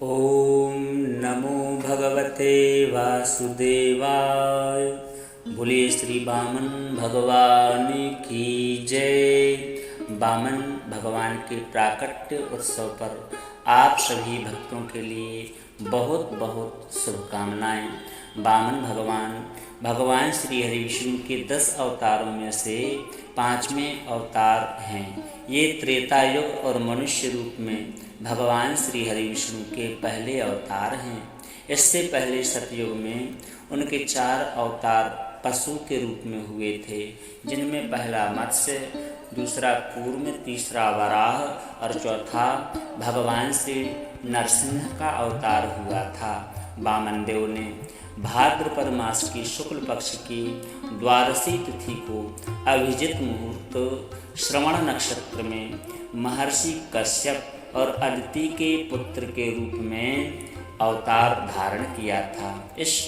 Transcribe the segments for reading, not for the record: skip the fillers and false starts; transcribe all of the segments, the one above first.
ओम नमो भगवते वासुदेवाय। बोलिए श्री वामन भगवान की जय। वामन भगवान के प्राकट्य उत्सव पर आप सभी भक्तों के लिए बहुत बहुत शुभकामनाएं। वामन भगवान श्री हरि विष्णु के 10 अवतारों में से 5वें अवतार हैं। ये त्रेता युग और मनुष्य रूप में भगवान श्री हरि विष्णु के पहले अवतार हैं। इससे पहले सतयुग में उनके 4 अवतार पशु के रूप में हुए थे, जिनमें पहला मत्स्य, दूसरा कूर्म, तीसरा वराह और चौथा भगवान श्री नरसिंह का अवतार हुआ था। वामन देव ने भाद्रपद मास की शुक्ल पक्ष की द्वादशी तिथि को अभिजित मुहूर्त श्रवण नक्षत्र में महर्षि कश्यप और अदिति के पुत्र के रूप में अवतार धारण किया था। इस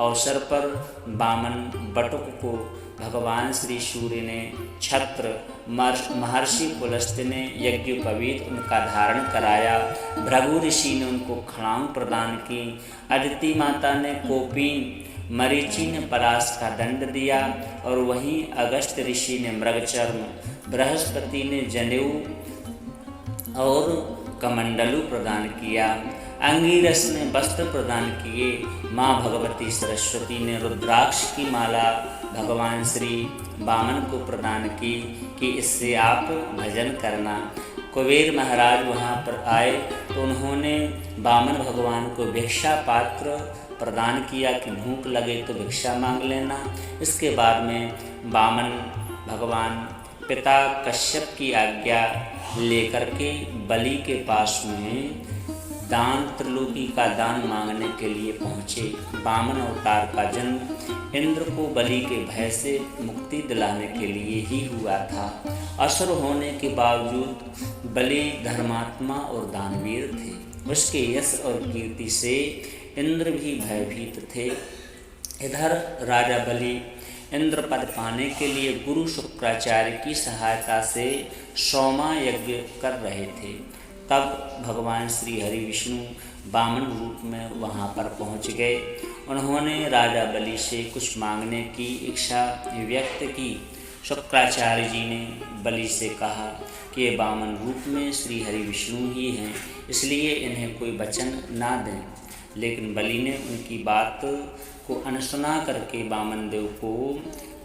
अवसर पर वामन बटुक को भगवान श्री सूर्य ने छत्र, महर्षि पुलस्त्य ने यज्ञोपवीत उनका धारण कराया, भृगु ऋषि ने उनको खड़ाऊं प्रदान की, अदिति माता ने कोपीन, मरीचि ने पलाश का दंड दिया और वहीं अगस्त ऋषि ने मृगचर्म, बृहस्पति ने जनेऊ और कमंडलू प्रदान किया, अंगिरस ने वस्त्र प्रदान किए, माँ भगवती सरस्वती ने रुद्राक्ष की माला भगवान श्री वामन को प्रदान की कि इससे आप भजन करना। कुबेर महाराज वहाँ पर आए तो उन्होंने वामन भगवान को भिक्षा पात्र प्रदान किया कि भूख लगे तो भिक्षा मांग लेना। इसके बाद में वामन भगवान पिता कश्यप की आज्ञा लेकर के बलि के पास में दान, त्रिलोकी का दान मांगने के लिए पहुँचे। वामन अवतार का जन्म इंद्र को बलि के भय से मुक्ति दिलाने के लिए ही हुआ था। असुर होने के बावजूद बलि धर्मात्मा और दानवीर थे। उसके यश और कीर्ति से इंद्र भी भयभीत थे। इधर राजा बलि इंद्र पद पाने के लिए गुरु शुक्राचार्य की सहायता से सोमा यज्ञ कर रहे थे। तब भगवान श्री हरि विष्णु वामन रूप में वहाँ पर पहुँच गए। उन्होंने राजा बलि से कुछ मांगने की इच्छा व्यक्त की। शुक्राचार्य जी ने बलि से कहा कि ये वामन रूप में श्री हरि विष्णु ही हैं, इसलिए इन्हें कोई वचन ना दें। लेकिन बलि ने उनकी बात को अनसुना करके वामन देव को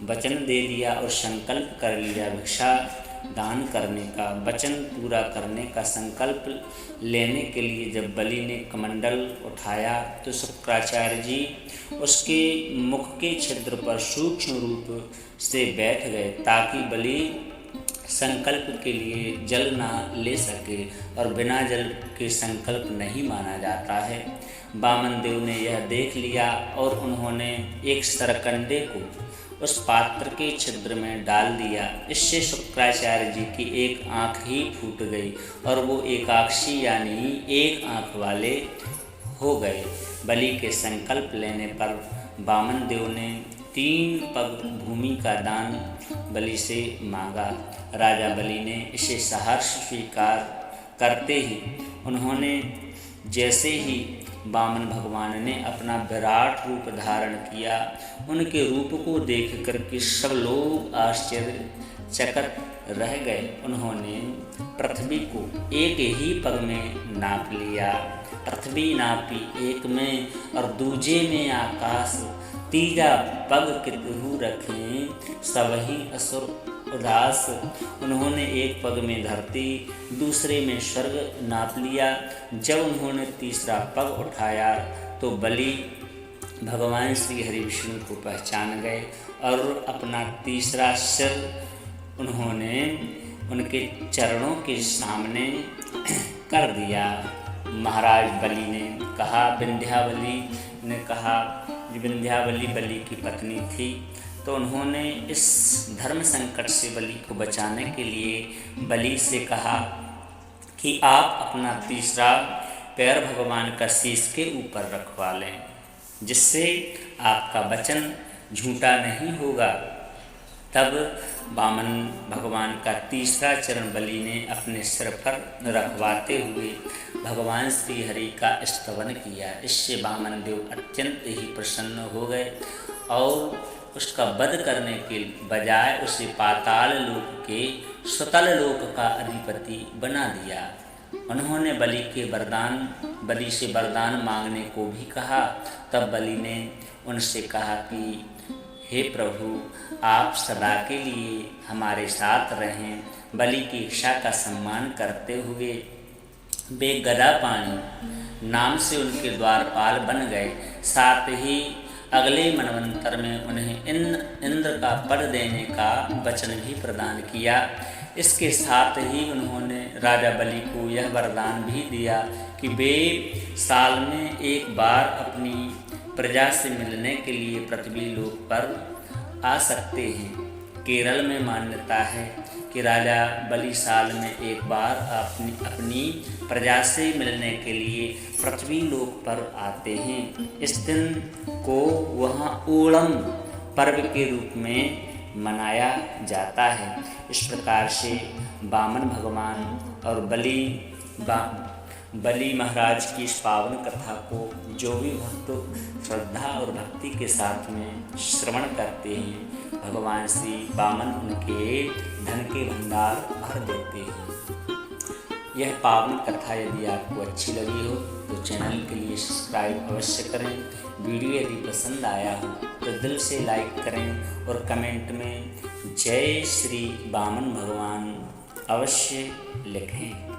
वचन दे दिया और संकल्प कर लिया भिक्षा दान करने का। वचन पूरा करने का संकल्प लेने के लिए जब बलि ने कमंडल उठाया तो शुक्राचार्य जी उसके मुख के छिद्र पर सूक्ष्म रूप से बैठ गए, ताकि बलि संकल्प के लिए जल ना ले सके, और बिना जल के संकल्प नहीं माना जाता है। वामन देव ने यह देख लिया और उन्होंने एक सरकंडे को उस पात्र के छिद्र में डाल दिया। इससे शुक्राचार्य जी की एक आँख ही फूट गई और वो एकाक्षी यानी एक आँख वाले हो गए। बलि के संकल्प लेने पर वामन देव ने 3 पग भूमि का दान बलि से मांगा। राजा बलि ने इसे सहर्ष स्वीकार करते ही उन्होंने जैसे ही वामन भगवान ने अपना विराट रूप धारण किया, उनके रूप को देख करके सब लोग आश्चर्यचकित रह गए। उन्होंने पृथ्वी को एक ही पग में नाप लिया। पृथ्वी नापी एक में और दूजे में आकाश, तीजा पग कितहु रखें सबही असुर उदास। उन्होंने एक पग में धरती, दूसरे में स्वर्ग नाप लिया। जब उन्होंने तीसरा पग उठाया तो बलि भगवान श्री हरि विष्णु को पहचान गए और अपना तीसरा सिर उन्होंने उनके चरणों के सामने कर दिया। महाराज बलि ने कहा, विंध्यावली ने कहा, विंध्यावली बलि की पत्नी थी, तो उन्होंने इस धर्म संकट से बलि को बचाने के लिए बलि से कहा कि आप अपना तीसरा पैर भगवान का शीश के ऊपर रखवा लें, जिससे आपका वचन झूठा नहीं होगा। तब वामन भगवान का तीसरा चरण बलि ने अपने सिर पर रखवाते हुए भगवान श्री हरि का स्तवन किया। इससे वामन देव अत्यंत ही प्रसन्न हो गए और उसका वध करने के बजाय उसे पाताल लोक के सुतल लोक का अधिपति बना दिया। उन्होंने बलि से वरदान मांगने को भी कहा। तब बलि ने उनसे कहा कि हे प्रभु, आप सदा के लिए हमारे साथ रहें। बलि की इच्छा का सम्मान करते हुए वे गदा पाणी नाम से उनके द्वारपाल बन गए। साथ ही अगले मनवंतर में उन्हें इंद्र का पद देने का वचन भी प्रदान किया। इसके साथ ही उन्होंने राजा बलि को यह वरदान भी दिया कि वे साल में एक बार अपनी प्रजा से मिलने के लिए पृथ्वी लोक पर आ सकते हैं। केरल में मान्यता है कि राजा बलि साल में एक बार अपनी प्रजा से मिलने के लिए पृथ्वी लोक पर आते हैं। इस दिन को वहाँ ओणम पर्व के रूप में मनाया जाता है। इस प्रकार से वामन भगवान और बलि महाराज की इस पावन कथा को जो भी भक्त श्रद्धा और भक्ति के साथ में श्रवण करते हैं, भगवान श्री वामन उनके धन के भंडार भर देते हैं। यह पावन कथा यदि आपको अच्छी लगी हो तो चैनल के लिए सब्सक्राइब अवश्य करें। वीडियो यदि पसंद आया हो तो दिल से लाइक करें और कमेंट में जय श्री वामन भगवान अवश्य लिखें।